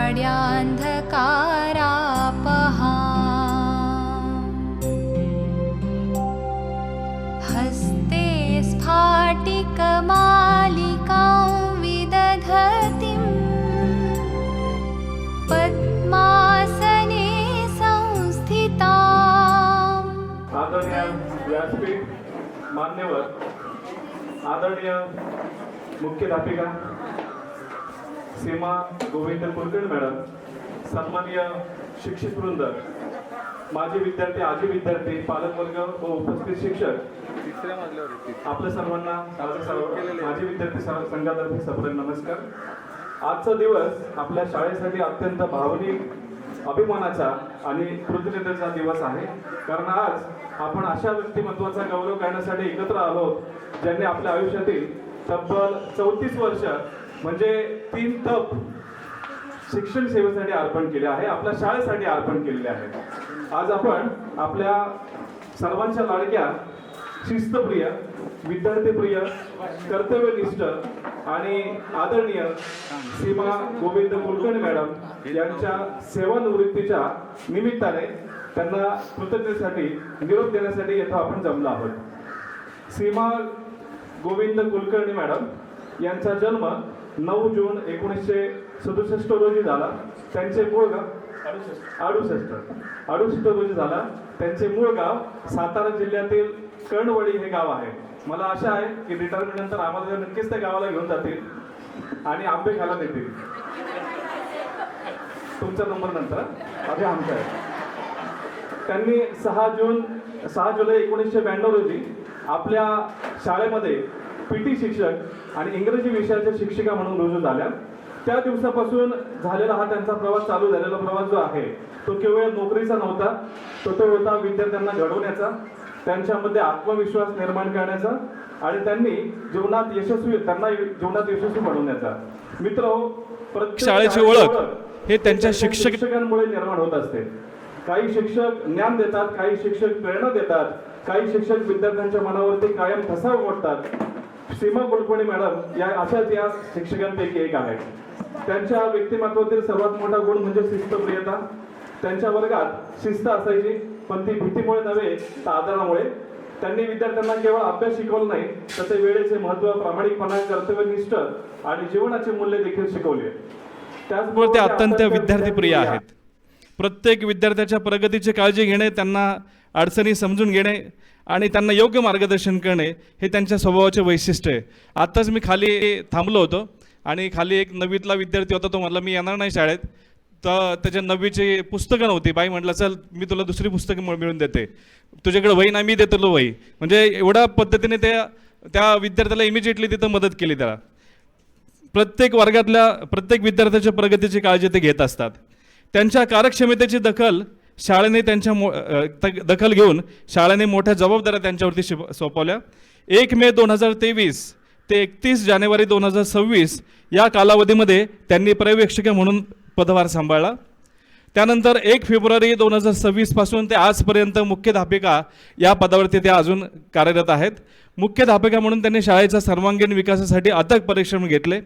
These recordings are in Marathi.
काड्यांधकारापहा हस्ते स्फाटिकमालिकां विदधतीं पद्मासने संस्थिताम्। आदरणीय व्यासपीठ मान्यवर, आदरणीय मुख्याध्यापिका सीमा गोविंद कुलकर्णी मॅडम, सन्माननीय शिक्षक वृंद, माजी विद्यार्थी, आजी विद्यार्थी, पालकवर्ग व उपस्थित शिक्षक, आपल्या सर्वांना माजी विद्यार्थी संघातर्फे सप्रेम नमस्कार। आजचा दिवस आपल्या शाळेसाठी अत्यंत भावनिक, अभिमानाचा आणि कृतज्ञतेचा दिवस आहे, कारण आज आपण अशा व्यक्तिमत्वाचा गौरव करण्यासाठी एकत्र आलो ज्यांनी आपल्या आयुष्यातील तब्बल 34 वर्ष म्हणजे 3 तप शिक्षण सेवेसाठी अर्पण केले आहे, आपल्या शाळेसाठी अर्पण केलेले आहे। आज आपण आपल्या सर्वांच्या लाडक्या, शिस्तप्रिय, विद्यार्थीप्रिय, कर्तव्यनिष्ठ आणि आदरणीय सीमा गोविंद कुलकर्णी मॅडम यांच्या सेवानिवृत्तीच्या निमित्ताने त्यांना कृतज्ञतेसाठी निरोप देण्यासाठी येथे आपण जमलो आहोत। सीमा गोविंद कुलकर्णी मॅडम यांचा जन्म 9 जून 1967 रोजी झाला। त्यांचे मूळ गाव 68 रोजी झाला। त्यांचे मूळ गाव सातारा जिल्ह्यातील कर्णवडी हे गाव आहे। मला आशा आहे की रिटायरमेंट नंतर आम्हाला नक्कीच त्या गावाला घेऊन जातील आणि आंबे खायला देतील। तुमचा नंबर नंतर अभि आमचा आहे। त्यांनी 6 जुलै 1992 रोजी आपल्या शाळेमध्ये पीटी शिक्षक आणि इंग्रजी विषयाच्या शिक्षिका म्हणून रुजू झाल्या। त्या दिवसापासून झालेला हा त्यांचा प्रवास, चालू झालेला प्रवास जो आहे तो केवळ नोकरीचा नव्हता, तो होता विद्यार्थ्यांना घडवण्याचा, त्यांच्यामध्ये आत्मविश्वास निर्माण करण्याचा आणि त्यांना जीवनात यशस्वी बनवण्याचा। मित्र, प्रत्येक शाळेची ओळख हे त्यांच्या शिक्षकांमुळे निर्माण होत असते। काही शिक्षक ज्ञान देतात, काही शिक्षक प्रेरणा देतात, काही शिक्षक विद्यार्थ्यांच्या मनावरती कायम ठसा उमटतात। सीमा कुलकर्णी मॅडम या अशाच या शिक्षकांपैकी एक आहेत। त्यांच्या व्यक्तिमत्वातील सर्वात मोठा गुण म्हणजे शिस्तप्रियता। त्यांच्या वर्गात शिस्त असायची, पण ती भीतीमुळे नव्हे तर आदरामुळे। त्यांनी विद्यार्थ्यांना केवळ अभ्यास शिकवला नाही, तर ते वेळेचे महत्त्व, प्रामाणिकपणा, कर्तव्यनिष्ठ आणि जीवनाची मूल्य देखील शिकवले। त्याचमुळे ते अत्यंत विद्यार्थीप्रिय आहेत। प्रत्येक विद्यार्थ्याच्या प्रगतीची काळजी घेणे, त्यांना अडचणी समजून घेणे आणि त्यांना योग्य मार्गदर्शन करणे हे त्यांच्या स्वभावाचे वैशिष्ट्य आहे। आत्ताच मी खाली थांबलो होतो आणि खाली एक 9वीतला विद्यार्थी होता, तो म्हटला मी येणार नाही शाळेत, तर त्याच्या 9वीची पुस्तकं नव्हती। बाई म्हटलं चल मी तुला दुसरी पुस्तकं मिळून देते, तुझ्याकडे वही ना, मी देतो तुला वही। म्हणजे एवढ्या पद्धतीने त्या विद्यार्थ्याला इमिजिएटली तिथं मदत केली। त्याला प्रत्येक वर्गातल्या प्रत्येक विद्यार्थ्याच्या प्रगतीची काळजी ते घेत असतात। त्यांच्या कार्यक्षमतेची दखल घेऊन शाळेने मोठ्या जबाबदाऱ्या त्यांच्यावरती सोपवल्या। 1 मे 2023 ते 31 जानेवारी 2026 या कालावधीमध्ये त्यांनी पर्यवेक्षिका म्हणून पदभार सांभाळला। त्यानंतर 1 फेब्रुवारी 2026 पासून ते आजपर्यंत मुख्याध्यापिका या पदावरती ते अजून कार्यरत आहेत। मुख्याध्यापिका म्हणून त्यांनी शाळेच्या सर्वांगीण विकासासाठी अथक परिश्रम घेतले।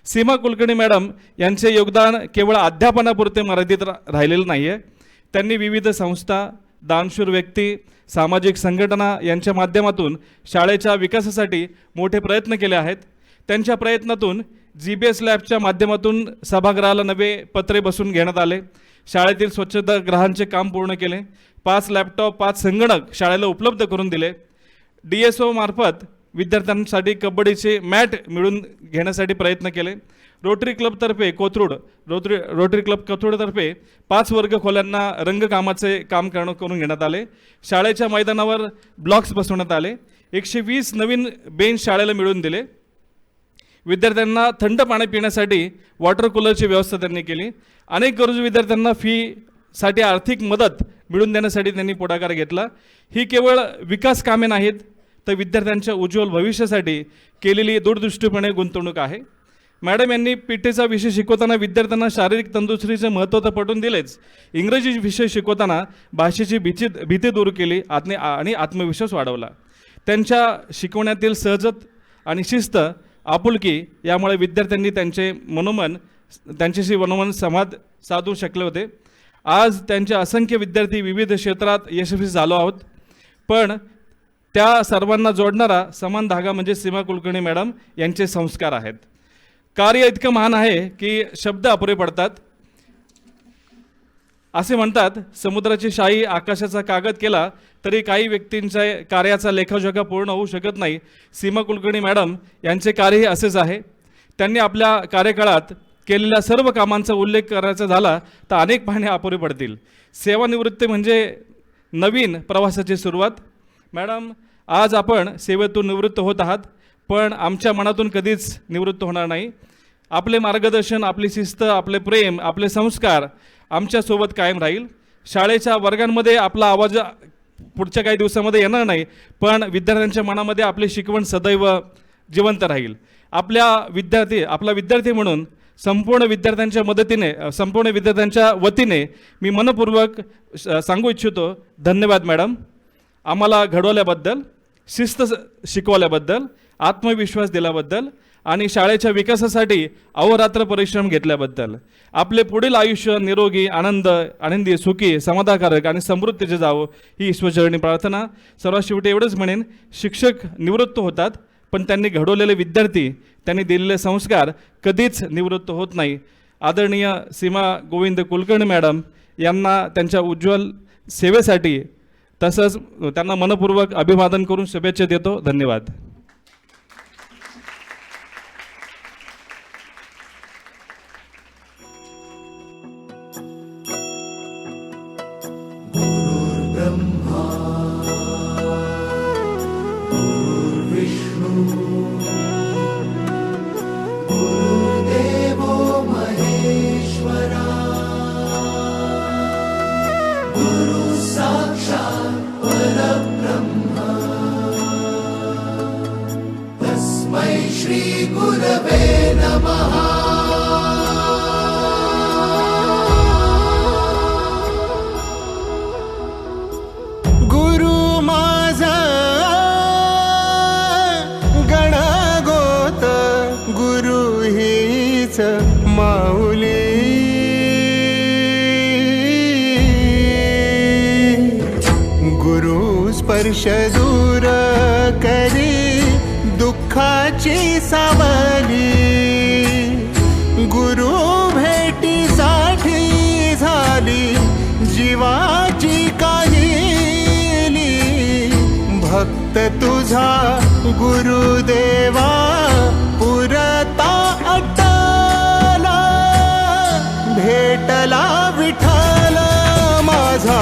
सीमा कुलकर्णी मॅडम यांचे योगदान केवळ अध्यापनापुरते मर्यादित राहिलेलं नाही आहे। त्यांनी विविध संस्था, दानशूर व्यक्ती, सामाजिक संघटना यांच्या माध्यमातून शाळेच्या विकासासाठी मोठे प्रयत्न केले आहेत। त्यांच्या प्रयत्नातून GPS लॅबच्या माध्यमातून सभागृहाला नवे पत्रे बसून घेण्यात आले। शाळेतील स्वच्छतागृहांचे काम पूर्ण केले। 5 लॅपटॉप, 5 संगणक शाळेला उपलब्ध करून दिले। DSO मार्फत विद्यार्थ्यांसाठी कबड्डीचे मॅट मिळून घेण्यासाठी प्रयत्न केले। रोटरी क्लब तर्फे 5 वर्ग खोल्यांना रंगकामाचे काम करून घेण्यात आले। शाळेच्या मैदानावर ब्लॉक्स बसवण्यात आले। 120 नवीन बेंच शाळेला मिळवून दिले। विद्यार्थ्यांना थंड पाणी पिण्यासाठी वॉटर कूलरची व्यवस्था त्यांनी केली। अनेक गरजू विद्यार्थ्यांना फीसाठी आर्थिक मदत मिळवून देण्यासाठी त्यांनी पुढाकार घेतला। ही केवळ विकास कामे नाहीत, तर विद्यार्थ्यांच्या उज्ज्वल भविष्यासाठी केलेली दूरदृष्टीपणे गुंतवणूक आहे। मॅडम यांनी पीटीचा विषय शिकवताना विद्यार्थ्यांना शारीरिक तंदुरुस्तीचे महत्त्व तर पटवून दिलेच, इंग्रजी विषय शिकवताना भाषेची भीती दूर केली आणि आत्मविश्वास वाढवला। त्यांच्या शिकवण्यातील सहजत आणि शिस्त, आपुलकी यामुळे विद्यार्थ्यांनी त्यांचे मनोमन त्यांच्याशी मनोमन संवाद साधू शकले होते. आज त्यांचे असंख्य विद्यार्थी विविध क्षेत्रात यशस्वी झालो आहोत, पण त्या सर्वांना जोडणारा समान धागा म्हणजे सीमा कुलकर्णी मॅडम यांचे संस्कार आहेत. कार्य इतकं महान आहे की शब्द अपुरे पडतात. असे म्हणतात, समुद्राची शाई आकाशाचा कागद केला तरी काही व्यक्तींच्या कार्याचा लेखाजोखा पूर्ण होऊ शकत नाही. सीमा कुलकर्णी मॅडम यांचे कार्यही असेच आहे. त्यांनी आपल्या कार्यकाळात केलेल्या सर्व कामांचा उल्लेख करायचा झाला तर अनेक पाहणे अपुरे पडतील. सेवानिवृत्ती म्हणजे नवीन प्रवासाची सुरुवात. मॅडम, आज आपण सेवेतून निवृत्त होत आहात, पण आमच्या मनातून कधीच निवृत्त होणार नाही. आपले मार्गदर्शन, आपली शिस्त, आपले प्रेम, आपले संस्कार आमच्यासोबत कायम राहील. शाळेच्या वर्गांमध्ये आपला आवाज पुढच्या काही दिवसामध्ये येणार नाही, पण विद्यार्थ्यांच्या मनामध्ये आपली शिकवण सदैव जिवंत राहील. आपला विद्यार्थी म्हणून संपूर्ण विद्यार्थ्यांच्या वतीने मी मनपूर्वक सांगू इच्छितो, धन्यवाद मॅडम. आम्हाला घडवल्याबद्दल, शिस्त शिकवल्याबद्दल, आत्मविश्वास दिल्याबद्दल आणि शाळेच्या विकासासाठी अहोरात्र परिश्रम घेतल्याबद्दल. आपले पुढील आयुष्य निरोगी, आनंदी, सुखी, समाधानकारक आणि समृद्धीचे जावो ही ईश्वरचरणी प्रार्थना. सर्वात शेवटी एवढंच म्हणेन, शिक्षक निवृत्त होतात, पण त्यांनी घडवलेले विद्यार्थी, त्यांनी दिलेले संस्कार कधीच निवृत्त होत नाही. आदरणीय सीमा गोविंद कुलकर्णी मॅडम यांना त्यांच्या उज्ज्वल सेवेसाठी तसंच त्यांना मनपूर्वक अभिवादन करून शुभेच्छा देतो. धन्यवाद. स्पर्श दूर करी दुःखाची सावली, गुरु भेटीसाठी झाली जीवाची काहिली. भक्त तुझा गुरुदेवा पुरता अटला, भेटला विठ्ठल माझा,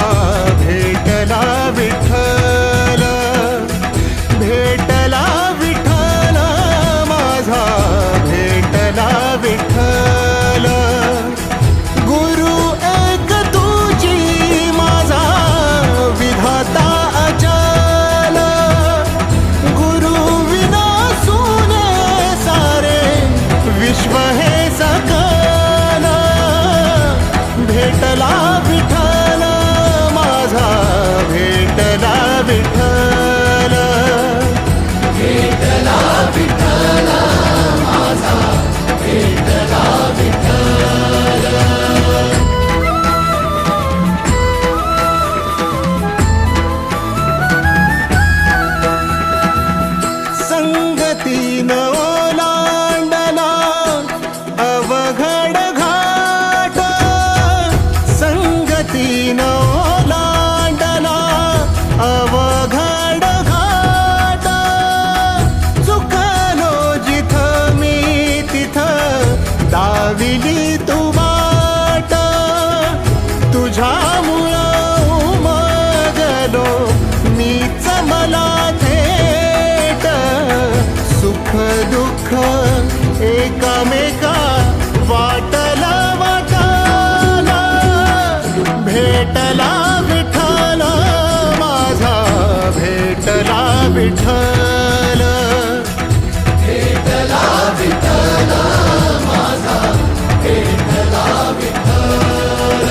भेटला विठ्ठल, भेटला विठ्ठल माझा, भेटला विठ्ठल. गुरु एक तुझी माझा विधाता अचल, गुरु विना सुने सारे विश्व हे सकल. भेटला विठ्ठल माझा, भेटला विठ्ठल, भेटला विठ्ठल माझा, भेटला विठ्ठल. संगतीनं ओलांडला अवघड घाट, संगतीनं ओलांडला अवघड घाट. चुकलो जिथं मी तिथं दाविली तू वाट, तुझ्यामुळं उमगलो मीच मला थेट. सुख दुःख एकामेका वाटला वाटाला, भेटला विठ्ठल माझा, भेटला विठ्ठल, भेटला विठ्ठल माझा, भेटला विठ्ठल.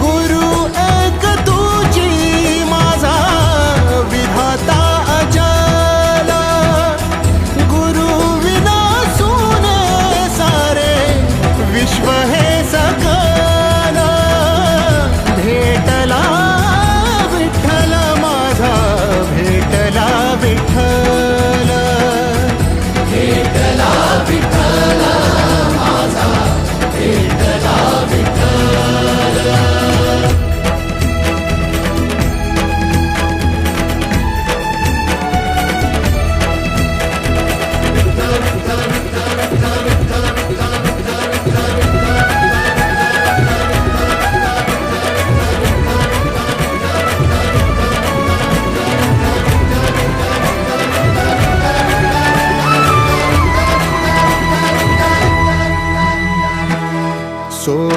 गुरु एक तुझी माझा विधाता अचल, गुरु विना सुने सारे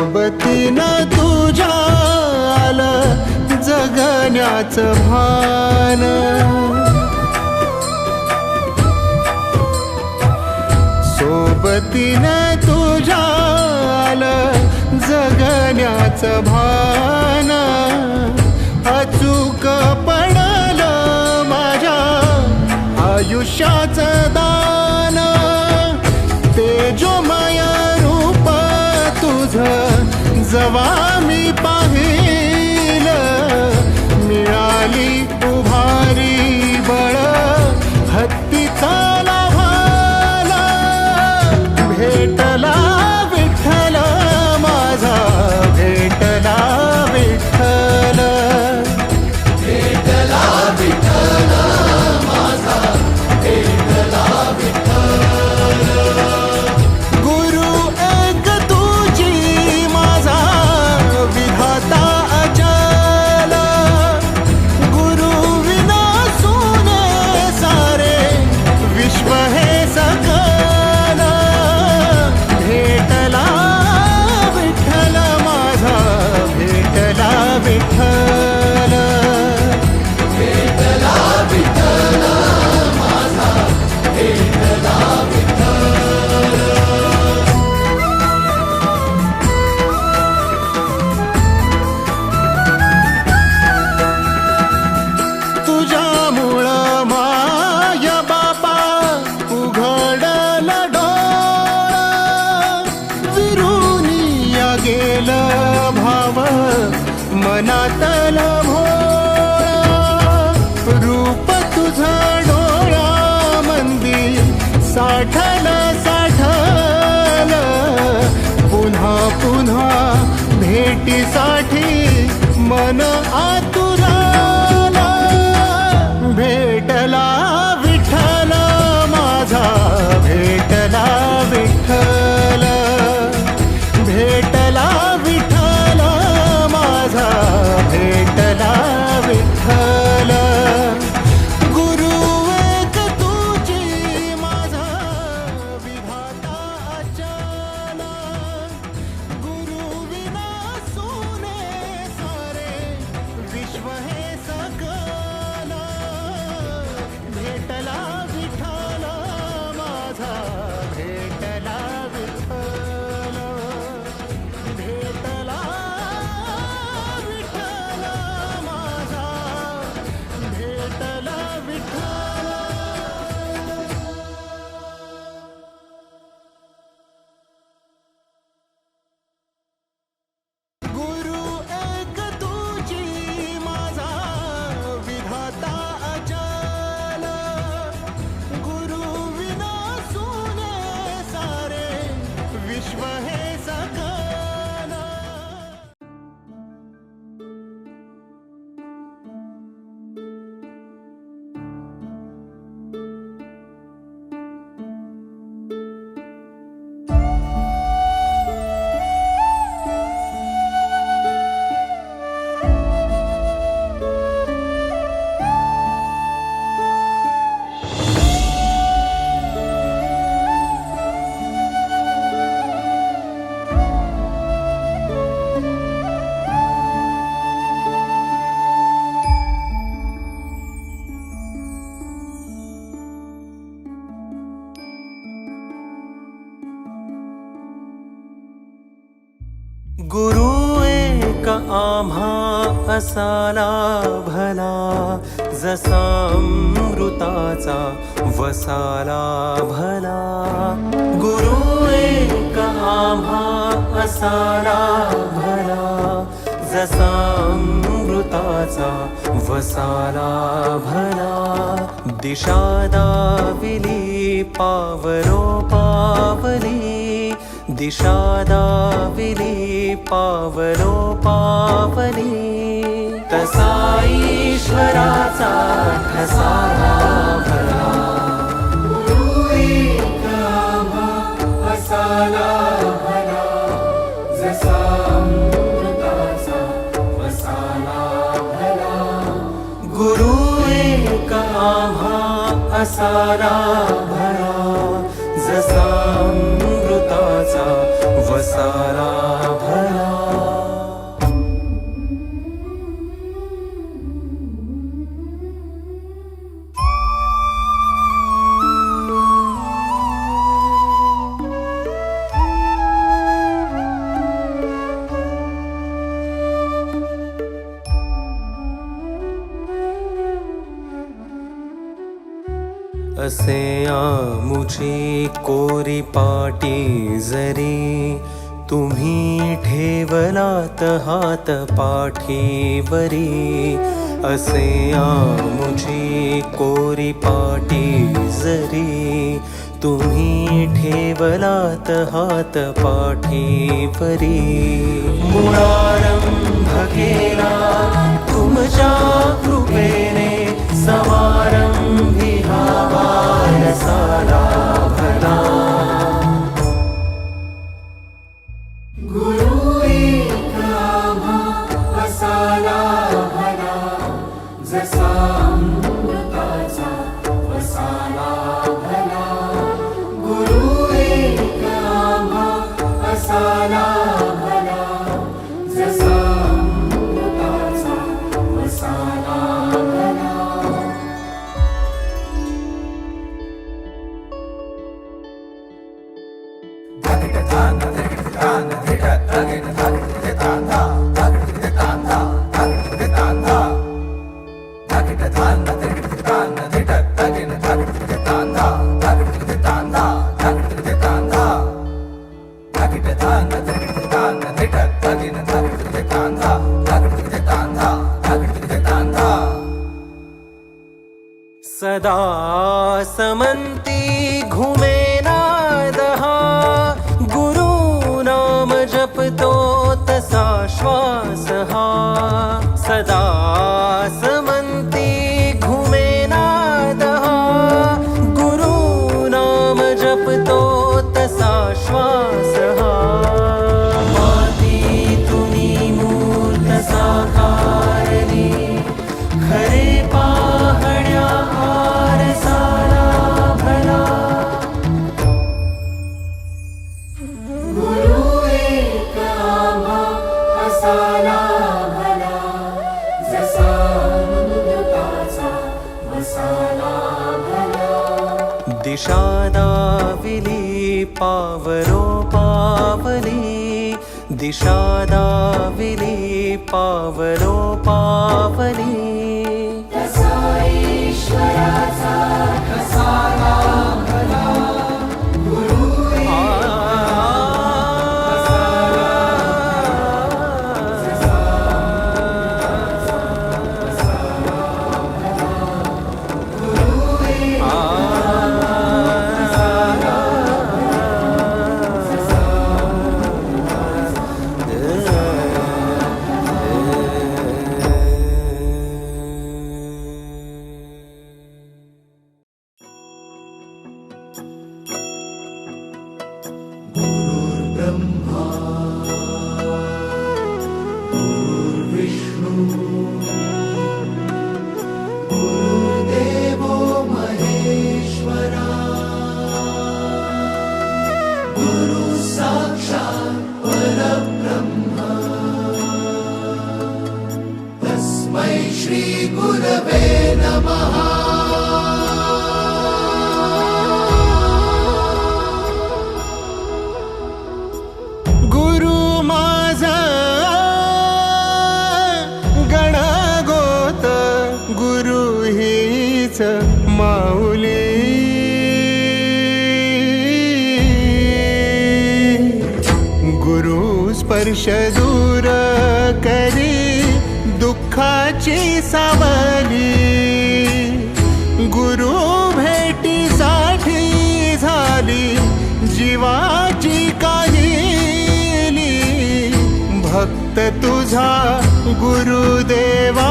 सोबतीनं तुझ्या आलं जगण्याचं भान सोबतीनं तुझ्या आलं जगण्याचं भान अचूक पडलं माझ्या आयुष्याचं दान तेजोमय रूप तुझं जवा मी पाहिलं मिळाली उभारी बळ हत्तीचा लाभाला भेटला विठ्ठल माझा भेटला विठ्ठल भेटला विठ्ठल माझा भेटला विठ्ठल गुरु एक तुझी माझा विधाता अचल गुरु विना सुने सारे विश्व हे सकल भेटला विठ्ठल माझा भेटला विठ्ठल भेटला विठ्ठल माझा भेटला विठ्ठल तुझ्यामुळं माय बापा उघडलं डोळ विरुनिया गेलं भाव मनातलं भोळ रूप तुझं डोळा मंदी साठलं पुन्हा पुन्हा भेटीसाठी मन आतुराला भेटला विठ्ठल माझा भेटला विठ्ठल भेटला विठ्ठल माझा भेटला विठ्ठल गुरु एक तुझी माझा विधाता अचल गुरु विना सुने सारे विश्व हे सकल भेटला विठ्ठल माझा भेटला विठ्ठल भेटला विठ्ठल माझा भेटला विठ्ठल गुरु एक तुझी माझा विधाता अचल गुरु विना सुने सारे विश्व हे सकल गुरु एक आम्हा असाला भला जसा अमृताचा वसाला भला गुरु एक आम्हा असाला भला जसा अमृताचा वसाला भला दिशा दाविली पावलो पावली दिशा दाविली पावलो पावली तसा ईश्वराचा ठसाला भला गुरु एक आम्हा असाला भला जसा अमृताचा वसाला भला गुरु एक आम्हा असाला भला जसा अमृताचा वसाला भला. असे आमुची कोरी पाटी जरी तुम्ही ठेवलात हात पाठीवरी. असे आमुची कोरी पाटी जरी तुम्ही ठेवलात हात पाठीवरी. मुळारंभ केला तुमच्या कृपेने समारंभी हा वारसाला भला. गुरु एक आम्हा वसाला भला जसा अमृताचा वसाला भला. गुरु एक आम्हा वसाला भला जसा अमृताचा वसाला भला. सदा समंती घुमेना दहा गुरु नाम जपतो तसा श्वास हा. सदा समंती घुमेना दहा गुरु नाम जपतो तसा श्वास हा. मातीतुनी मूर्त साकारली खरे पाहण्या आरसाला भला. गुरु एक आम्हा वसाला भला जसा अमृताचा वसाला भला. दिशा दाविली पावरो पावली. दिशा दाविली पावरो पावली. तसा ईश्वराचा वसाला भला. गुरु माऊली. गुरु स्पर्श दूर करी दुःखाची सावली. गुरु भेटीसाठी झाली जीवाची काहिली. भक्त तुझा गुरुदेवा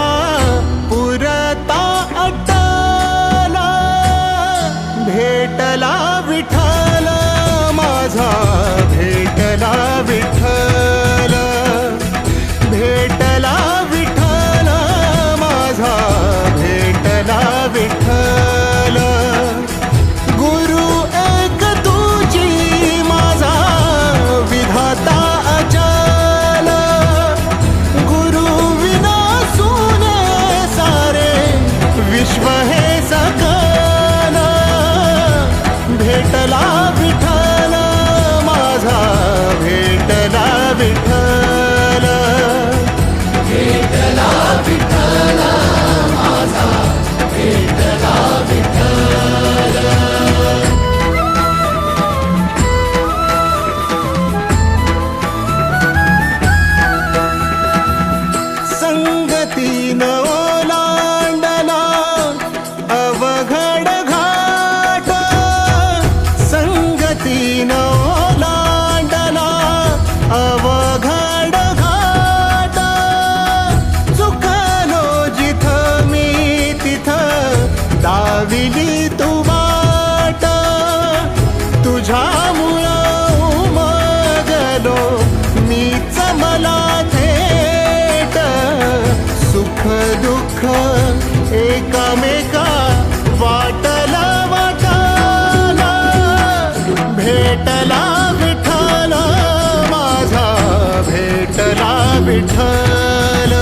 पुरता अटला. भेटला विठ्ठल माझा भेटला विठ्ठल. भेटला विठ्ठल माझा भेटला विठ्ठल. गुरु एक तुझी माझा विधाता एकमेका वाटला वाटाला भेटला विठ्ठल माझा भेटला विठ्ठल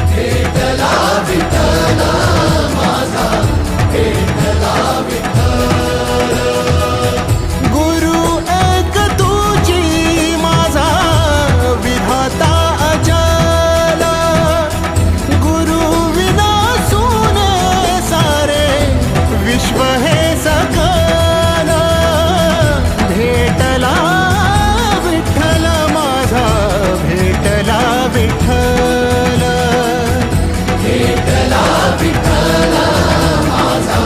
भेटला विठ्ठल माझा भेटला विठ्ठल गुरु एक तुझी माझा विधाता अचल गुरु विना सुने सारे विश्व हे सकल भेटला विठ्ठल माझा भेटला विठ्ठल भेटला विठ्ठल माझा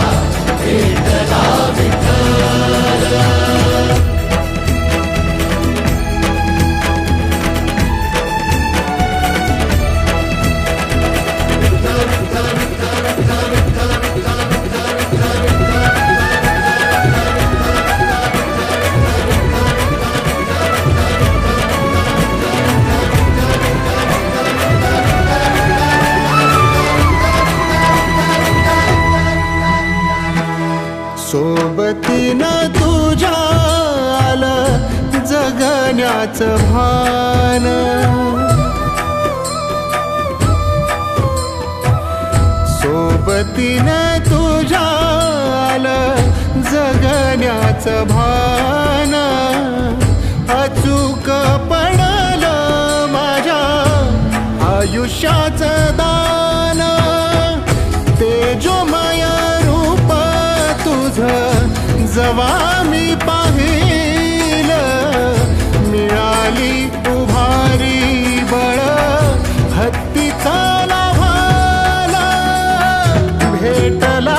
भेटला विठ्ठल सोबतीनं तुझ्या आलं जगण्याचं भान सोबतीनं तुझ्या आलं जगण्याचं भान अचूक पडलं माझ्या आयुष्याचं दान तेजोमय रूप तुझं जवा मी पाहिल मिळाली उभारी बळ हत्तीचा लाभाला भेटला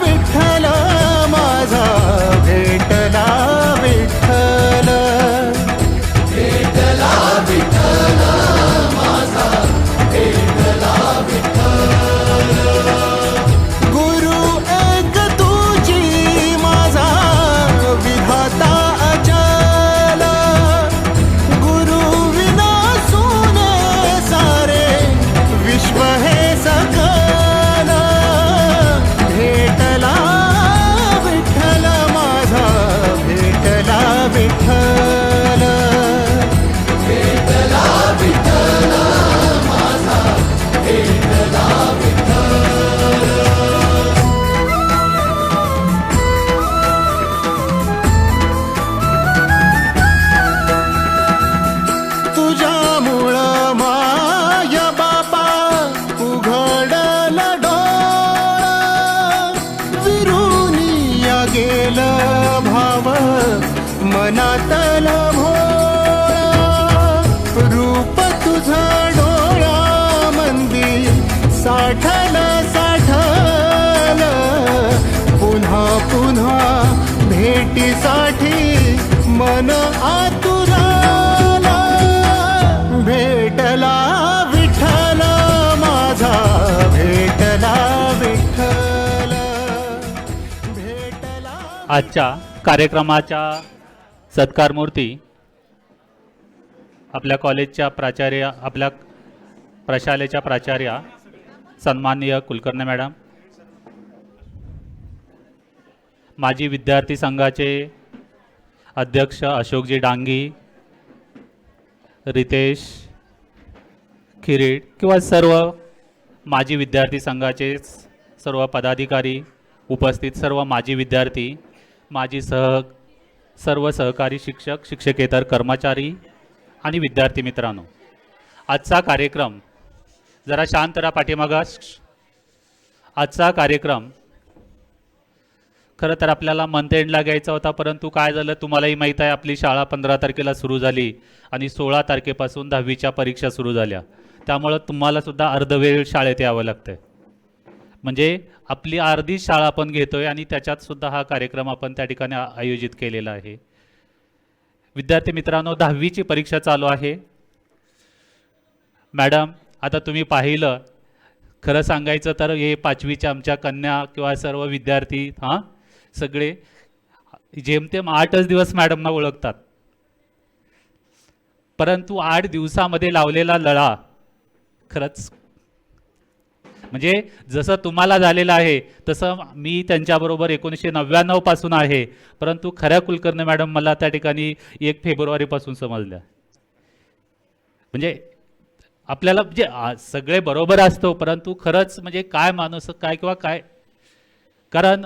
विठ्ठल माझा भेटला विठ्ठल भेटला विठ्ठल माझा भेटला विठ्ठल गुरु एक तुझी माझा विधाता अचल गुरु विना सुने सारे विश्व हे सकल भेटला विठ्ठल माझा भेटला विठ्ठल भेटला विठ्ठल माझा भेटला विठ्ठल तुझ्यामुळं माय बापा उघडलं डोळं विरुनिया गेलं भाव मनातलं भोळ रूप तुझं डोळ्यामंदी साठलं पुन्हा पुन्हा भेटीसाठी मन आतुराला भेटला विठ्ठल माझा भेटला विठ्ठल भेटला आजच्या कार्यक्रमाच्या सत्कार मूर्ती आपल्या कॉलेजच्या प्राचार्य आपल्या प्रशालेच्या प्राचार्या सन्माननीय कुलकर्णी मॅडम माजी विद्यार्थी संघाचे अध्यक्ष अशोकजी डांगी रितेश खिरीड किंवा सर्व माजी विद्यार्थी संघाचे सर्व पदाधिकारी उपस्थित सर्व माजी विद्यार्थी माजी सर्व सहकारी शिक्षक शिक्षकेतर कर्मचारी आणि विद्यार्थी मित्रांनो आजचा कार्यक्रम जरा शांत राहा पाठीमागं आजचा कार्यक्रम खरं तर आपल्याला मंथ एंडला घ्यायचा होता परंतु काय झालं तुम्हालाही माहीत आहे आपली शाळा 15 तारखेला सुरू झाली आणि 16 तारखेपासून 10वीच्या परीक्षा सुरू झाल्या त्यामुळं तुम्हाला सुद्धा अर्धवेळ शाळेत यावं लागतंय म्हणजे आपली अर्धी शाळा आपण घेतोय आणि त्याच्यात सुद्धा हा कार्यक्रम आपण त्या ठिकाणी आयोजित केलेला आहे विद्यार्थी मित्रांनो 10वीची परीक्षा चालू आहे मॅडम आता तुम्ही पाहिलं खरं सांगायचं तर हे 5वीच्या आमच्या कन्या किंवा सर्व विद्यार्थी हां सगळे जेमतेम 8च दिवस मॅडमना ओळखतात परंतु 8 दिवसामध्ये लावलेला लढा खरंच म्हणजे जसं तुम्हाला झालेलं आहे तसं मी त्यांच्याबरोबर 1999 पासून आहे, परंतु खऱ्या कुलकर्णी मॅडम मला त्या ठिकाणी 1 फेब्रुवारीपासून समजल्या. म्हणजे आपल्याला म्हणजे सगळे बरोबर असतो, परंतु खरंच म्हणजे काय माणूस काय किंवा काय, कारण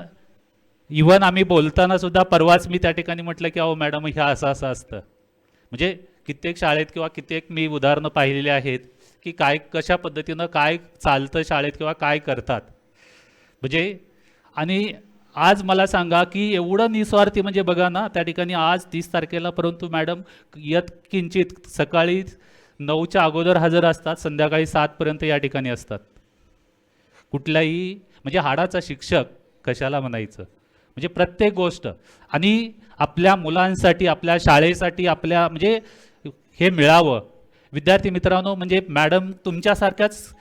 इव्हन आम्ही बोलताना सुद्धा परवाच मी त्या ठिकाणी म्हटलं की अहो मॅडम हे असं असं असतं. म्हणजे कित्येक शाळेत किंवा कित्येक मी उदाहरणं पाहिलेली आहेत की काय कशा पद्धतीनं काय चालतं शाळेत किंवा काय करतात. म्हणजे आणि आज मला सांगा की एवढं निस्वार्थी म्हणजे बघा ना त्या ठिकाणी आज 30 तारखेला, परंतु मॅडम यत किंचित सकाळी 9च्या अगोदर हजर असतात, संध्याकाळी 7पर्यंत या ठिकाणी असतात. कुठलाही म्हणजे हाडाचा शिक्षक कशाला म्हणायचं, म्हणजे प्रत्येक गोष्ट. आणि आपल्या मुलांसाठी आपल्या शाळेसाठी आपल्या म्हणजे हे मिळावं. विद्यार्थी मित्रांनो, म्हणजे मॅडम तुमच्यासारख्याच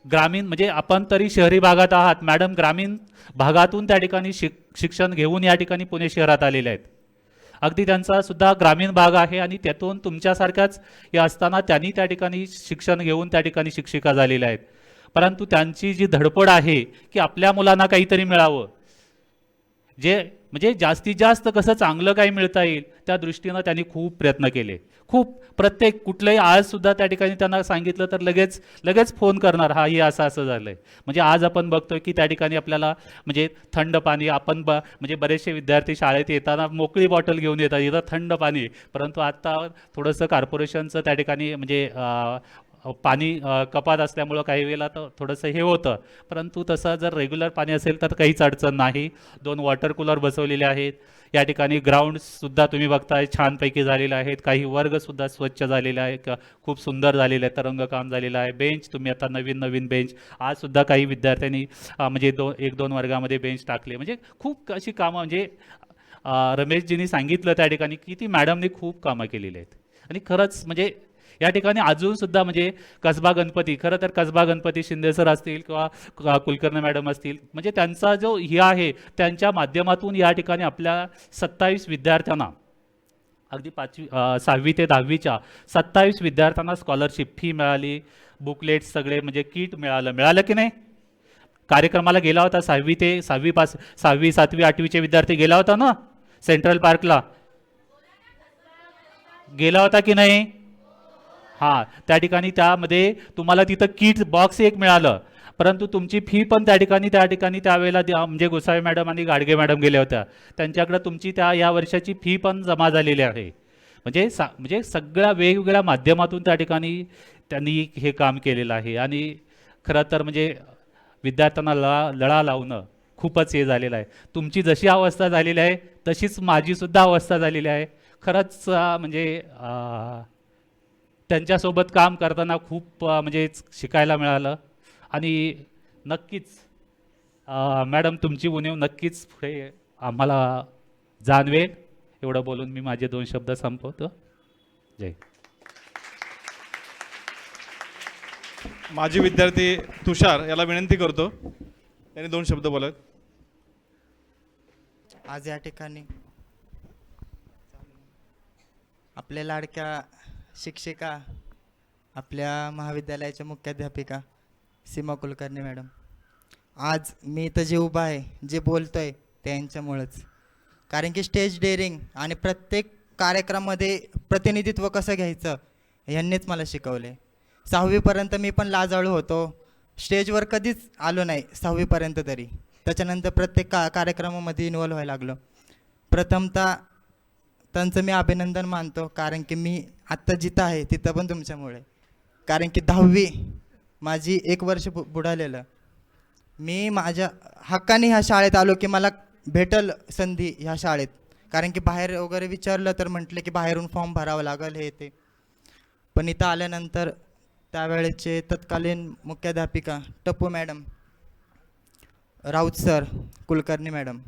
ग्रामीण म्हणजे आपण तरी शहरी भागात आहात, मॅडम ग्रामीण भागातून त्या ठिकाणी शिक्षण घेऊन या ठिकाणी पुणे शहरात आलेले आहेत. अगदी त्यांचा सुद्धा ग्रामीण भाग आहे आणि त्यातून तुमच्यासारख्याच हे असताना त्यांनी त्या ठिकाणी शिक्षण घेऊन त्या ठिकाणी शिक्षिका झालेल्या आहेत. परंतु त्यांची जी धडपड आहे की आपल्या मुलांना काहीतरी मिळावं, जे म्हणजे जास्तीत जास्त कसं चांगलं काही मिळता येईल त्या दृष्टीनं त्यांनी खूप प्रयत्न केले. खूप प्रत्येक कुठलंही आज सुद्धा त्या ठिकाणी त्यांना सांगितलं तर लगेच फोन करणार, हा हे असं असं झालं आहे. म्हणजे आज आपण बघतोय की त्या ठिकाणी आपल्याला म्हणजे थंड पाणी आपण म्हणजे बरेचसे विद्यार्थी शाळेत येताना मोकळी बॉटल घेऊन येतात, इथं थंड पाणी. परंतु आता थोडंसं कॉर्पोरेशनचं त्या ठिकाणी म्हणजे पाणी कपात असल्यामुळं काही वेळेला तर थोडंसं हे होतं, परंतु तसं जर रेग्युलर पाणी असेल तर काहीच अडचण नाही. 2 वॉटर कूलर बसवलेले आहेत या ठिकाणी. ग्राउंडसुद्धा तुम्ही बघताय छानपैकी झालेले आहेत, काही वर्गसुद्धा स्वच्छ झालेले आहे, खूप सुंदर झालेलं आहे, तरंगकाम झालेलं आहे. बेंच तुम्ही आता नवीन बेंच आजसुद्धा काही विद्यार्थ्यांनी म्हणजे 1-2 वर्गामध्ये बेंच टाकले. म्हणजे खूप अशी कामं म्हणजे रमेशजींनी सांगितलं त्या ठिकाणी की ती मॅडमनी खूप कामं केलेली आहेत. आणि खरंच म्हणजे या ठिकाणी अजूनसुद्धा म्हणजे कसबा गणपती, खरं तर कसबा गणपती शिंदे सर असतील किंवा कुलकर्णी मॅडम असतील, म्हणजे त्यांचा जो हे आहे त्यांच्या माध्यमातून या ठिकाणी आपल्या 27 विद्यार्थ्यांना अगदी 6वी ते 10वीच्या 27 विद्यार्थ्यांना स्कॉलरशिप फी मिळाली, बुकलेट्स सगळे म्हणजे किट मिळालं की नाही. कार्यक्रमाला गेला होता 6वी ते 6वी 7वी 8वीचे विद्यार्थी गेला होता ना सेंट्रल पार्कला, गेला होता की नाही. हां, त्या ठिकाणी त्यामध्ये तुम्हाला तिथं किट बॉक्स एक मिळालं, परंतु तुमची फी पण त्या ठिकाणी त्यावेळेला म्हणजे गोसावी मॅडम आणि गाडगे मॅडम गेल्या होत्या, त्यांच्याकडे तुमची या वर्षाची फी पण जमा झालेली आहे. म्हणजे सगळ्या वेगवेगळ्या माध्यमातून त्या ठिकाणी त्यांनी हे काम केलेलं आहे. आणि खरं तर म्हणजे विद्यार्थ्यांना लळा लावणं खूपच हे झालेलं आहे. तुमची जशी अवस्था झालेली आहे तशीच माझीसुद्धा अवस्था झालेली आहे. खरंच म्हणजे त्यांच्यासोबत काम करताना खूप म्हणजे शिकायला मिळालं. आणि नक्कीच मॅडम तुमची उणीव नक्कीच पुढे आम्हाला जाणवेल. एवढं बोलून मी माझे 2 शब्द संपवतो. जय. माजी विद्यार्थी तुषार याला विनंती करतो त्यांनी 2 शब्द बोलत. आज या ठिकाणी आपल्या लाडक्या शिक्षिका, आपल्या महाविद्यालयाच्या मुख्याध्यापिका सीमा कुलकर्णी मॅडम, आज मी इथं जे उभा आहे जे बोलतो आहे त्यांच्यामुळंच. कारण की स्टेज डेअरिंग आणि प्रत्येक कार्यक्रमामध्ये प्रतिनिधित्व कसं घ्यायचं ह्यांनीच मला शिकवलं आहे. 6वीपर्यंत मी पण लाजाळू होतो, स्टेजवर कधीच आलो नाही 6वीपर्यंत तरी. त्याच्यानंतर प्रत्येक कार्यक्रमामध्ये इन्वॉल्व व्हायला लागलो. प्रथमतः त्यांचं मी अभिनंदन मानतो, कारण की मी आत्ता जिथं आहे तिथं पण तुमच्यामुळे. कारण की 10वी माझी 1 वर्ष बुडालेलं. मी माझ्या हक्काने ह्या शाळेत आलो की मला भेटल संधी ह्या शाळेत. कारण की बाहेर वगैरे विचारलं तर म्हटलं की बाहेरून फॉर्म भरावं लागेल हे ते. पण इथं आल्यानंतर त्यावेळेचे तत्कालीन मुख्याध्यापिका टप्पू madam, Raut sir, Kulkarni madam,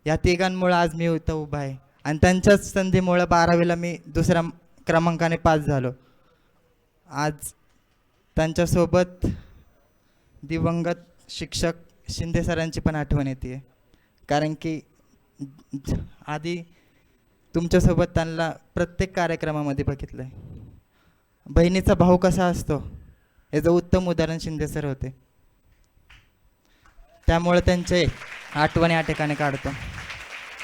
या तिघांमुळं आज मी इथं उभा आहे. आणि त्यांच्याच संधीमुळं 12वीला मी 2ऱ्या क्रमांकाने पास झालो. आज त्यांच्यासोबत दिवंगत शिक्षक शिंदे सरांची पण आठवण येते. कारण की आधी तुमच्यासोबत त्यांना प्रत्येक कार्यक्रमामध्ये बघितलं आहे. बहिणीचा भाऊ कसा असतो याचं उत्तम उदाहरण शिंदे सर होते. त्यामुळे त्यांचे आठवणी या ठिकाणी काढतो.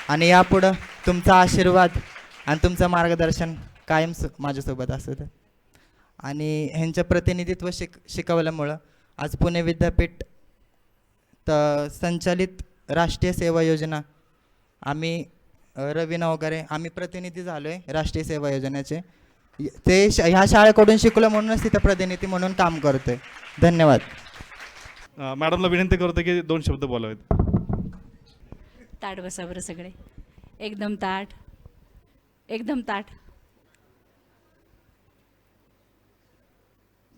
आणि यापुढं तुमचा आशीर्वाद आणि तुमचं मार्गदर्शन कायम माझ्यासोबत असू दे. आणि ह्यांचं प्रतिनिधित्व शिकवल्यामुळं आज पुणे विद्यापीठ संचालित राष्ट्रीय सेवा योजना आम्ही रवी वगैरे आम्ही प्रतिनिधी झालो आहे राष्ट्रीय सेवा योजनेचे. ते ह्या शाळेकडून शिकलो म्हणूनच तिथं प्रतिनिधी म्हणून काम करतोय. धन्यवाद. मॅडमला विनंती करतो की 2 शब्द बोलावेत. ताट बसा बरं सगळे. एकदम ताट, एकदम ताट.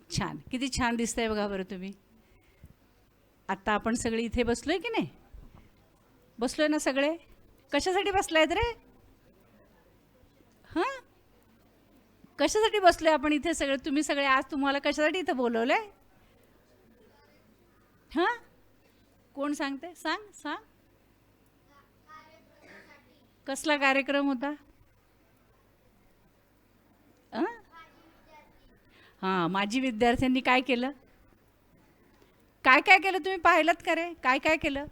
छान, किती छान दिसतंय बघा बरं तुम्ही. आत्ता आपण सगळे इथे बसलोय की नाही? बसलोय ना सगळे? कशासाठी बसलायत रे? हां, कशासाठी बसलोय आपण इथे सगळे? तुम्ही सगळे आज तुम्हाला कशासाठी इथं बोलवलंय? हां, कोण सांगते? सांग सांग. कसला कार्यक्रम होता? हां, माजी विद्यार्थ्यांनी काय केलं? काय काय केलं तुम्ही पाहिलं का रे? काय काय केलं?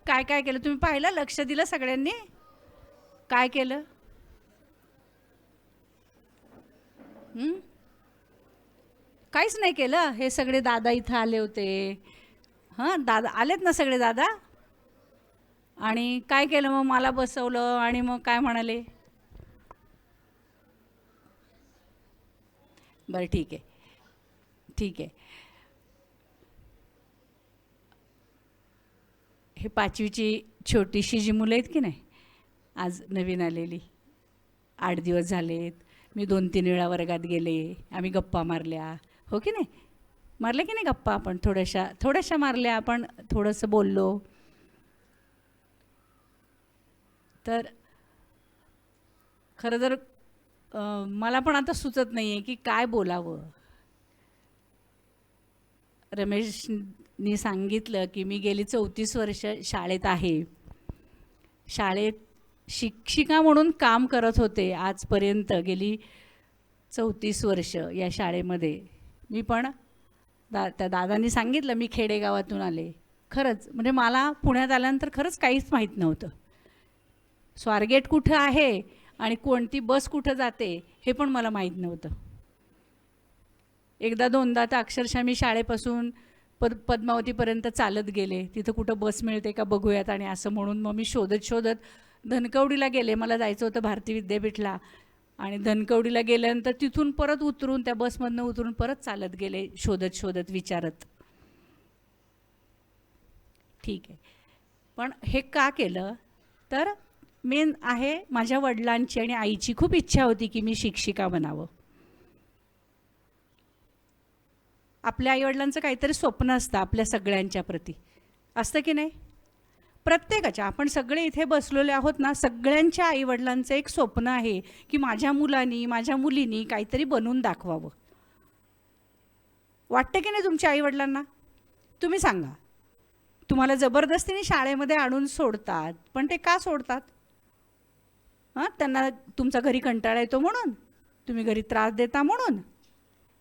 काय काय केलं तुम्ही पाहिलं? लक्ष दिलं सगळ्यांनी? काय केलं? काहीच नाही केलं. हे सगळे दादा इथं आले होते. हां, दादा आलेत ना सगळे दादा. आणि काय केलं मग? मला बसवलं आणि मग काय म्हणाले? बरं ठीक आहे, ठीक आहे. हे 5वीची छोटीशी जी मुलं आहेत की नाही, आज नवीन आलेली, 8 दिवस झालेत. मी 2-3 वेळा वर्गात गेले, आम्ही गप्पा मारल्या, हो की नाही? मारल्या की नाही गप्पा? आपण थोड्याशा मारल्या, आपण थोडंसं बोललो. तर खरं तर मला पण आता सुचत नाही आहे की काय बोलावं. रमेशनी सांगितलं की मी गेली 34 वर्ष शाळेत आहे. शाळेत शिक्षिका म्हणून काम करत होते आजपर्यंत. गेली 34 वर्ष या शाळेमध्ये. मी पण त्या दादांनी सांगितलं मी खेडेगावातून आले. खरंच म्हणजे मला पुण्यात आल्यानंतर खरंच काहीच माहीत नव्हतं. स्वारगेट कुठं आहे आणि कोणती बस कुठं जाते हे पण मला माहीत नव्हतं. 1-2दा तर अक्षरशः मी शाळेपासून पद्मावतीपर्यंत चालत गेले. तिथं कुठं बस मिळते का बघूयात आणि असं म्हणून मग मी शोधत धनकवडीला गेले. मला जायचं होतं भारती विद्यापीठला. आणि धनकवडीला गेल्यानंतर तिथून परत उतरून त्या बसमधनं उतरून परत चालत गेले शोधत विचारत. ठीक आहे. पण हे का केलं तर मेन आहे माझ्या वडिलांची आणि आईची खूप इच्छा होती की मी शिक्षिका बनावं. आपल्या आईवडिलांचं काहीतरी स्वप्न असतं आपल्या सगळ्यांच्या प्रती, असतं की नाही? प्रत्येकाच्या, आपण सगळे इथे बसलेले आहोत ना, सगळ्यांच्या आईवडिलांचं एक स्वप्न आहे की माझ्या मुलांनी माझ्या मुलींनी काहीतरी बनवून दाखवावं. वाटतं की नाही तुमच्या आईवडिलांना? तुम्ही सांगा. तुम्हाला जबरदस्तीने शाळेमध्ये आणून सोडतात, पण ते का सोडतात? हां, त्यांना तुमचा घरी कंटाळा येतो म्हणून? तुम्ही घरी त्रास देता म्हणून?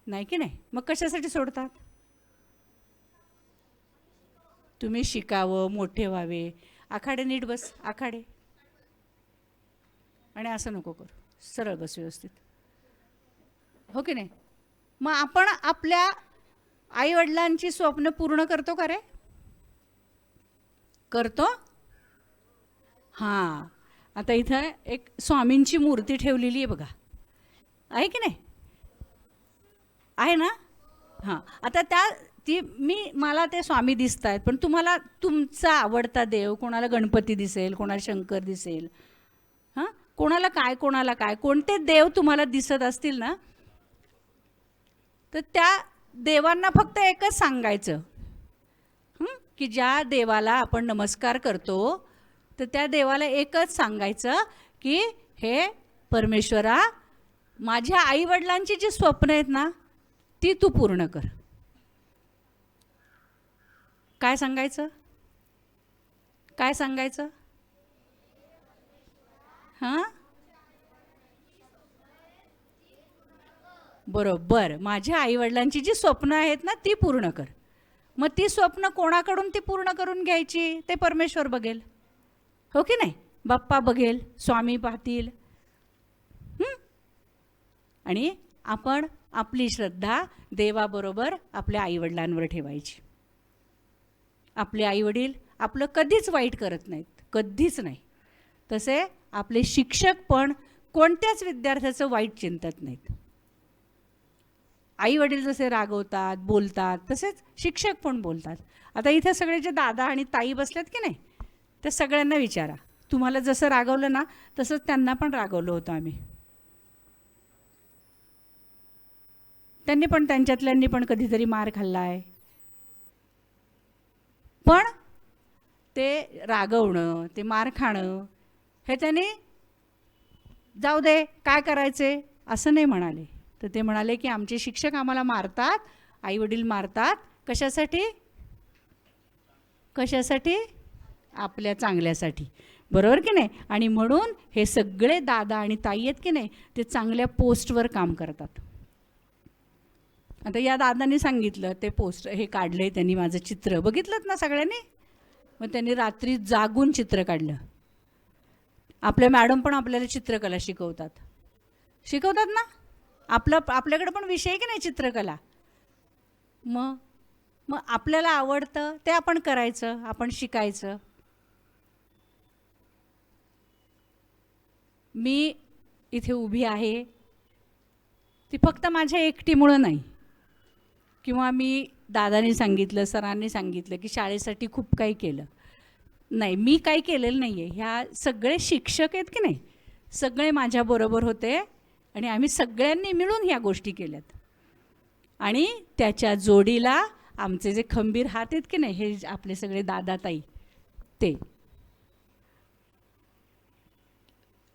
नाही की नाही? मग कशासाठी सोडतात? तुम्ही शिकावं, मोठे व्हावे. आखाडे नीट बस, आखाडे. आणि असं नको करू, सरळ बस व्यवस्थित, हो की नाही? मग आपण आपल्या आईवडिलांची स्वप्न पूर्ण करतो का रे? करतो? हां, आता इथं एक स्वामींची मूर्ती ठेवलेली आहे बघा, आहे की नाही? आहे ना? हां, आता मला ते स्वामी दिसत आहेत, पण तुम्हाला तुमचा आवडता देव, कोणाला गणपती दिसेल, कोणाला शंकर दिसेल, हां, कोणाला काय कोणते देव तुम्हाला दिसत असतील ना, तर त्या देवांना फक्त एकच सांगायचं की ज्या देवाला आपण नमस्कार करतो तर त्या देवाला एकच सांगायचं की हे परमेश्वरा, माझ्या आईवडिलांची जी स्वप्न आहेत ना ती तू पूर्ण कर. काय सांगायचं? काय सांगायचं? हां, बरोबर. माझ्या आईवडिलांची जी स्वप्न आहेत ना ती पूर्ण कर. मग ती स्वप्न कोणाकडून ती पूर्ण करून घ्यायची ते परमेश्वर बघेल, हो की नाही? बाप्पा बघेल, स्वामी पाहतील. आणि आपण आपली श्रद्धा देवाबरोबर आपल्या आईवडिलांवर ठेवायची. आपले आईवडील आपलं कधीच वाईट करत नाहीत, कधीच नाही. तसे आपले शिक्षक पण कोणत्याच विद्यार्थ्याचं वाईट चिंतत नाहीत. आईवडील जसे रागवतात, बोलतात, तसेच शिक्षक पण बोलतात. आता इथे सगळे जे दादा आणि ताई बसलेत की नाही, त्या सगळ्यांना विचारा, तुम्हाला जसं रागवलं ना तसंच त्यांना पण रागवलं होतं आम्ही. त्यांनी पण त्यांच्यातल्यांनी पण कधीतरी मार खाल्ला आहे. पण ते रागवणं, ते मार खाणं हे त्यांनी जाऊ दे काय करायचे असं नाही म्हणाले. तर ते म्हणाले की आमचे शिक्षक आम्हाला मारतात, आईवडील मारतात, कशासाठी? कशासाठी? आपल्या चांगल्यासाठी, बरोबर की नाही? आणि म्हणून हे सगळे दादा आणि ताई आहेत की नाही, ते चांगल्या पोस्टवर काम करतात. आता या दादांनी सांगितलं, ते पोस्ट हे काढलंय त्यांनी, माझं चित्र बघितलं ना सगळ्यांनी. मग त्यांनी रात्री जागून चित्र काढलं. आपल्या मॅडम पण आपल्याला चित्रकला शिकवतात ना. आपल्याकडे पण विषय आहे की नाही चित्रकला. मग आपल्याला आवडतं ते आपण करायचं, आपण शिकायचं. मी इथे उभी आहे ती फक्त माझ्या एकटीमुळं नाही, किंवा मी दादांनी सांगितलं, सरांनी सांगितलं की शाळेसाठी खूप काही केलं नाही. मी काही केलेलं नाही आहे. ह्या सगळे शिक्षक आहेत की नाही, सगळे माझ्याबरोबर होते आणि आम्ही सगळ्यांनी मिळून ह्या गोष्टी केल्यात. आणि त्याच्या जोडीला आमचे जे खंबीर हात आहेत की नाही, हे आपले सगळे दादा ताई, ते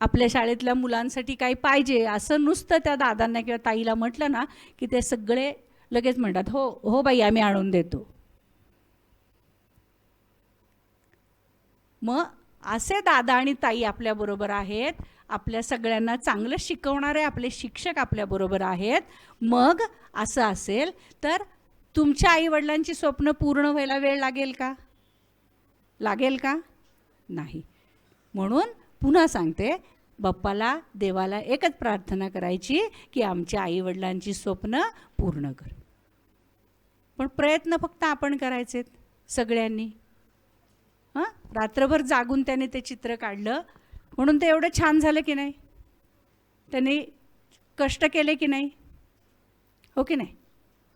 आपल्या शाळेतल्या मुलांसाठी काही पाहिजे असं नुसतं त्या दादांना किंवा ताईला म्हटलं ना की ते सगळे लगेच म्हणतात, हो हो बाई आम्ही आणून देतो. मग असे दादा आणि ताई आपल्याबरोबर आहेत, आपल्या सगळ्यांना चांगलं शिकवणारे आपले शिक्षक आपल्याबरोबर आहेत. मग असं असेल तर तुमच्या आईवडिलांची स्वप्न पूर्ण व्हायला वेळ लागेल का? लागेल का? नाही. म्हणून पुन्हा सांगते, बाप्पाला, देवाला एकच प्रार्थना करायची की आमच्या आईवडिलांची स्वप्न पूर्ण कर. पण प्रयत्न फक्त आपण करायचेत सगळ्यांनी. हां, रात्रभर जागून त्याने ते चित्र काढलं म्हणून ते एवढं छान झालं की नाही? त्याने कष्ट केले की नाही, हो की नाही?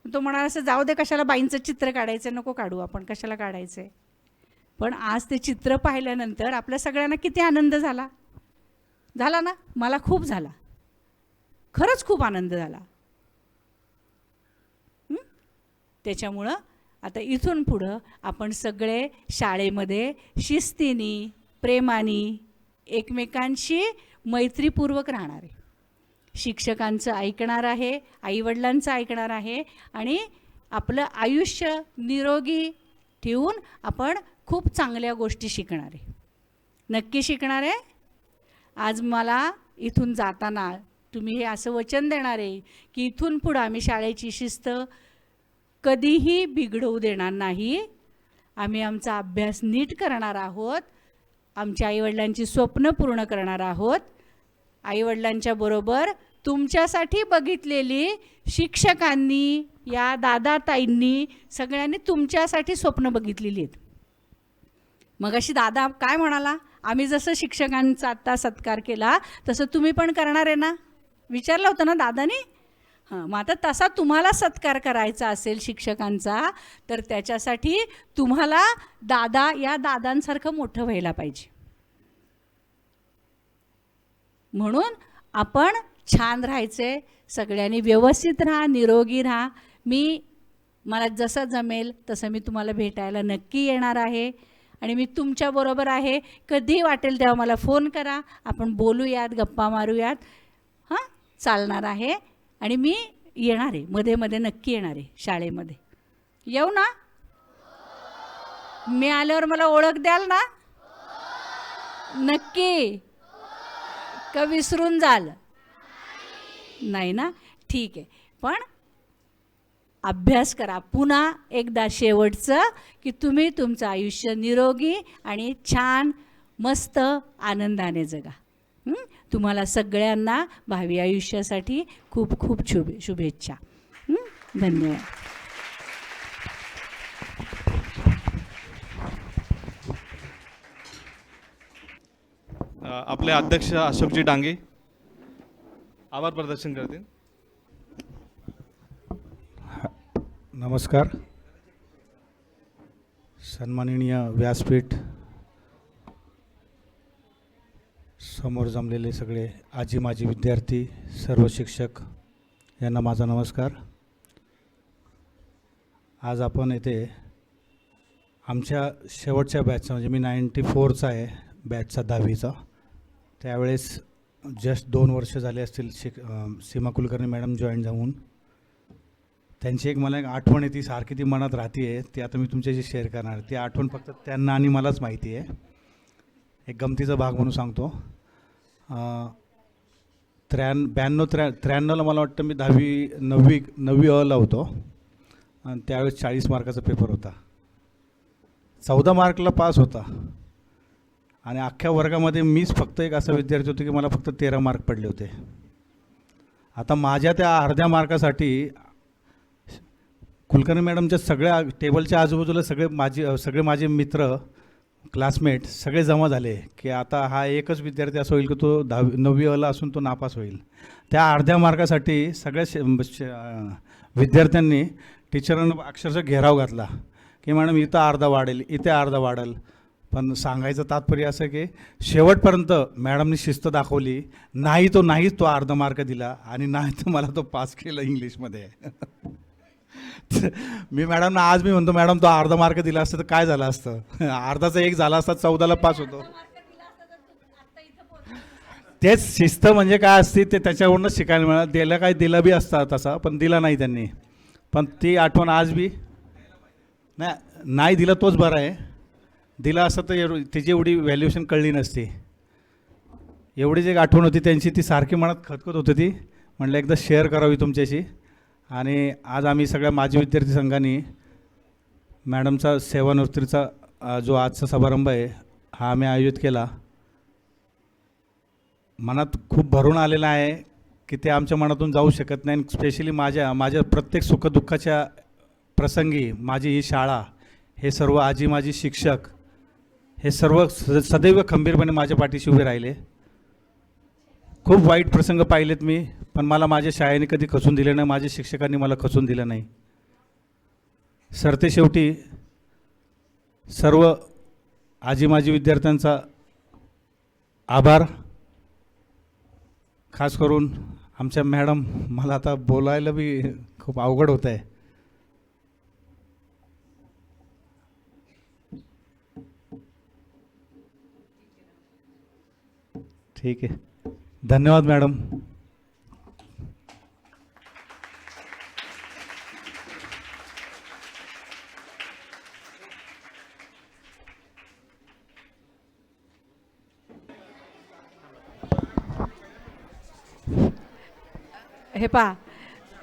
तो म्हणाला असं, जाऊ दे कशाला बाईंचं चित्र काढायचं, नको काढू आपण, कशाला काढायचं. पण आज ते चित्र पाहिल्यानंतर आपल्या सगळ्यांना किती आनंद झाला ना. मला खूप झाला, खरंच खूप आनंद झाला. त्याच्यामुळं आता इथून पुढं आपण सगळे शाळेमध्ये शिस्तीने, प्रेमाने, एकमेकांशी मैत्रीपूर्वक राहणार आहे. शिक्षकांचं ऐकणार आहे, आईवडिलांचं ऐकणार आहे आणि आपलं आयुष्य निरोगी ठेवून आपण खूप चांगल्या गोष्टी शिकणार आहे. नक्की शिकणार आहे. आज मला इथून जाताना तुम्ही हे असं वचन देणार आहे की इथून पुढं आम्ही शाळेची शिस्त कधीही बिघडवू देणार नाही. आम्ही आमचा अभ्यास नीट करणार आहोत, आमच्या आईवडिलांची स्वप्न पूर्ण करणार आहोत. आईवडिलांच्या बरोबर तुमच्यासाठी बघितलेली शिक्षकांनी, या दादा ताईंनी, सगळ्यांनी तुमच्यासाठी स्वप्न बघितलेली आहेत. मग अशी दादा काय म्हणाला, आम्ही जसं शिक्षकांचा आत्ता सत्कार केला तसं तुम्ही पण करणार आहे ना, विचारलं होतं ना दादानी. हां, मग आता तसा तुम्हाला सत्कार करायचा असेल शिक्षकांचा तर त्याच्यासाठी तुम्हाला या दादांसारखं मोठं व्हायला पाहिजे. म्हणून आपण छान राहायचे, सगळ्यांनी व्यवस्थित राहा, निरोगी राहा. मला जसं जमेल तसं मी तुम्हाला भेटायला नक्की येणार आहे आणि मी तुमच्याबरोबर आहे. कधी वाटेल तेव्हा मला फोन करा, आपण बोलूयात, गप्पा मारूयात. हां, चालणार आहे. आणि मी येणार आहे, मध्ये मध्ये नक्की येणार आहे शाळेमध्ये. येऊ ना? मी आल्यावर मला ओळख द्याल ना? नक्की? का विसरून जाल? नाही ना? ठीक आहे. पण अभ्यास करा. पुन्हा एकदा शेवटचं की तुम्ही तुमचं आयुष्य निरोगी आणि छान मस्त आनंदाने जगा. तुम्हाला सगळ्यांना भावी आयुष्यासाठी खूप खूप शुभेच्छा. धन्यवाद. आपले अध्यक्ष अशोकजी डांगे आभार प्रदर्शन करतील. नमस्कार. सन्माननीय व्यासपीठ समोर जमलेले सगळे आजी माजी विद्यार्थी, सर्व शिक्षक यांना माझा नमस्कार. आज आपण येथे आमच्या शेवटच्या बॅचचा, म्हणजे मी 94चा आहे, बॅचचा 10वीचा, त्यावेळेस जस्ट 2 वर्ष झाले असतील सीमा कुलकर्णी मॅडम जॉईन जाऊन. त्यांची मला एक आठवण आहे, ती सारखी ती मनात राहते आहे, ती आता मी तुमच्याशी शेअर करणार. ती आठवण फक्त त्यांना आणि मलाच माहिती आहे. एक गमतीचा भाग म्हणून सांगतो. 93ला मला वाटतं मी 9वी अला होतो आणि त्यावेळेस 40 मार्काचा पेपर होता. 14 मार्कला पास होता आणि अख्ख्या वर्गामध्ये मीच फक्त एक असा विद्यार्थी होतो की मला फक्त 13 मार्क पडले होते. आता माझ्या त्या अर्ध्या मार्कासाठी कुलकर्णी मॅडमच्या सगळ्या टेबलच्या आजूबाजूला सगळे माझे मित्र, क्लासमेट सगळे जमा झाले की आता हा एकच विद्यार्थी असा होईल की तो 9वी अला असून तो नापास होईल. त्या अर्ध्या मार्कासाठी सगळ्या विद्यार्थ्यांनी टीचरांना अक्षरशः घेराव घातला की मॅडम इथं अर्धा वाढेल, इथे अर्धा वाढेल. पण सांगायचं तात्पर्य असं की शेवटपर्यंत मॅडमनी शिस्त दाखवली. नाहीच तो अर्धा मार्क दिला आणि नाही तर मला तो पास केलं इंग्लिशमध्ये. मी मॅडमना आज मी म्हणतो, मॅडम तो अर्धा मार्क दिला असतं तर काय झालं असतं? अर्धाचा 1 झाला असता, 14ला पास होतो. तेच शिस्त म्हणजे काय असते ते त्याच्यावरूनच शिकायला मिळालं. दिला बी असता तसा, पण दिला नाही त्यांनी. पण ती आठवण आज बी नाही दिला तोच बरा आहे. दिला असता तर त्याची एवढी व्हॅल्युएशन कळली नसती. एवढीच एक आठवण होती त्यांची, ती सारखी मनात खतखत होती. ती म्हटलं एकदा शेअर करावी तुमच्याशी. आणि आज आम्ही सगळ्या माजी विद्यार्थी संघाने मॅडमचा सेवानिवृत्तीचा जो आजचा समारंभ आहे हा आम्ही आयोजित केला. मनात खूप भरून आलेला आहे की ते आमच्या मनातून जाऊ शकत नाही. स्पेशली माझ्या प्रत्येक सुखदुःखाच्या प्रसंगी माझी ही शाळा, हे सर्व आजी माजी शिक्षक, हे सर्व सदैव खंबीरपणे माझ्या पाठीशी उभे राहिले. खूप वाईट प्रसंग पाहिलेत मी, पण मला माझ्या शाळेने कधी खचून दिलं नाही, माझ्या शिक्षकांनी मला खचून दिलं नाही. सरतेशेवटी सर्व आजी माजी विद्यार्थ्यांचा आभार. खास करून आमच्या मॅडम, मला आता बोलायला बी खूप अवघड होत आहे. ठीक आहे, धन्यवाद मॅडम. हे पहा,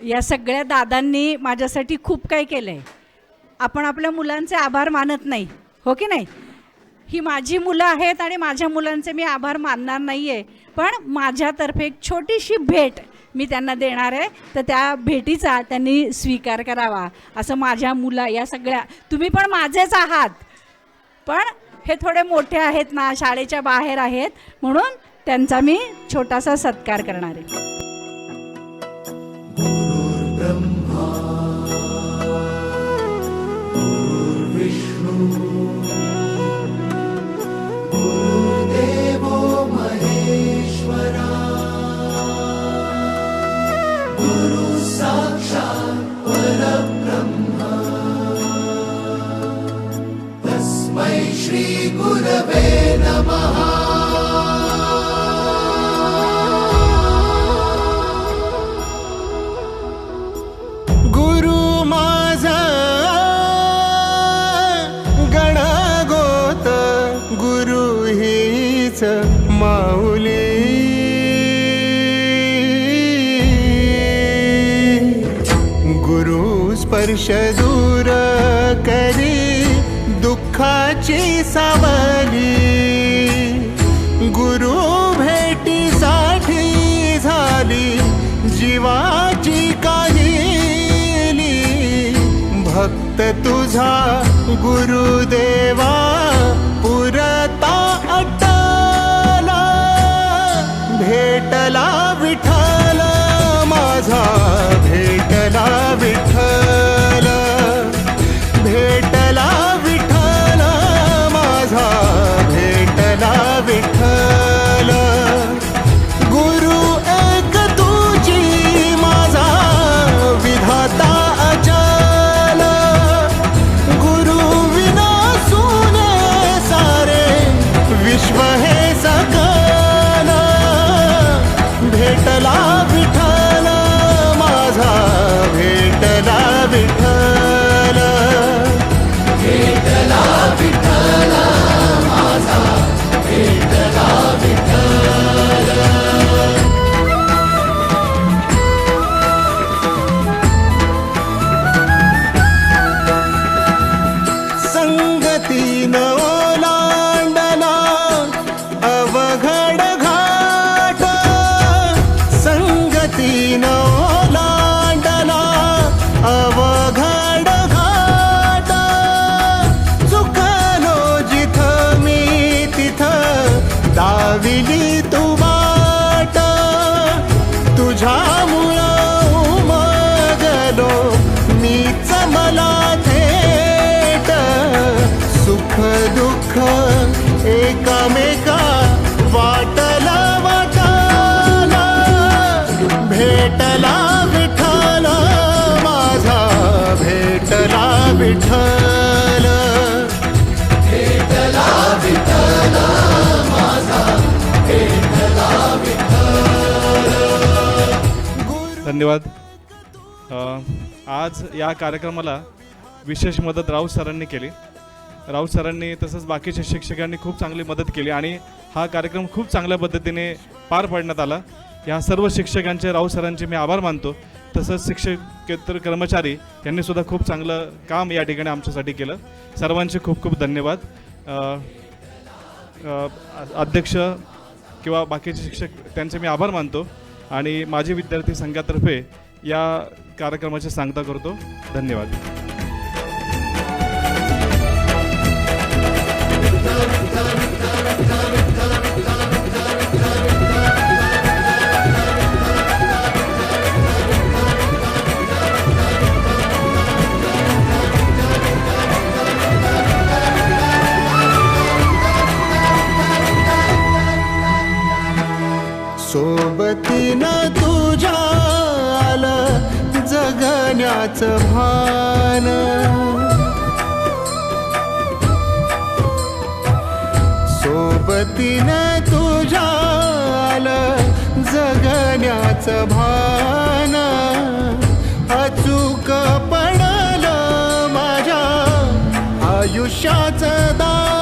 या सगळ्या दादांनी माझ्यासाठी खूप काही केलं आहे. आपण आपल्या मुलांचे आभार मानत नाही, हो की नाही? ही माझी मुलं आहेत आणि माझ्या मुलांचे मी आभार मानणार नाही आहे, पण माझ्यातर्फे एक छोटीशी भेट मी त्यांना देणार आहे. तर त्या भेटीचा त्यांनी स्वीकार करावा, असं माझ्या या सगळ्या, तुम्ही पण माझेच आहात, पण हे थोडे मोठे आहेत ना, शाळेच्या बाहेर आहेत, म्हणून त्यांचा मी छोटासा सत्कार करणार आहे. श्री गुरवे नमः. स्पर्श दूर करी दुःखाची सावली, गुरु भेटीसाठी झाली जीवाची काहिली, भक्त तुझा गुरुदेवा पुरता अटला, भेटला विठ्ठल माझा, भेटला विठ्ठल, भेटला विठ्ठल माझा, भेटला विठ्ठल, गुरु एक तुझी माझा विधाता अचल, गुरु विना सुने सारे विश्व हे सकल, भेटला विठ्ठल माझा, भेटला विठ्ठल, भेटला विठ्ठल माझा, भेटला विठ्ठल. संगतीन ओलांडला अवघड घाट, संगतीन ओलांडला अवघड घाट, चुकलो जिथं मी तिथं दाविली तू वाट, तुझ्यामुळं उमगलो मीच मला थेट, सुख दुःख एकामेका वाटला वाटाला, भेटला विठ्ठल माझा, भेटला विठ्ठल, भेटला विठ्ठल माझा, भेटला विठ्ठल. धन्यवाद. आज या कार्यक्रमाला विशेष मदत राऊत सरांनी केली. राऊत सरांनी तसंच बाकीच्या शिक्षकांनी खूप चांगली मदत केली आणि हा कार्यक्रम खूप चांगल्या पद्धतीने पार पाडण्यात आला. या सर्व शिक्षकांचे, राऊत सरांचे मी आभार मानतो. तसंच शिक्षकेतर कर्मचारी यांनी सुद्धा खूप चांगलं काम या ठिकाणी आमच्यासाठी केलं. सर्वांचे खूप खूप धन्यवाद. अध्यक्ष किंवा बाकीचे शिक्षक त्यांचे मी आभार मानतो आणि माजी विद्यार्थी संघातर्फे या कार्यक्रमाची सांगता करतो. धन्यवाद. सोबतीनं तुझ्या आलं जगण्याचं भान, सोबतीनं तुझ्या आलं जगण्याचं भान, अचूक पडलं माझ्या आयुष्याचं दान,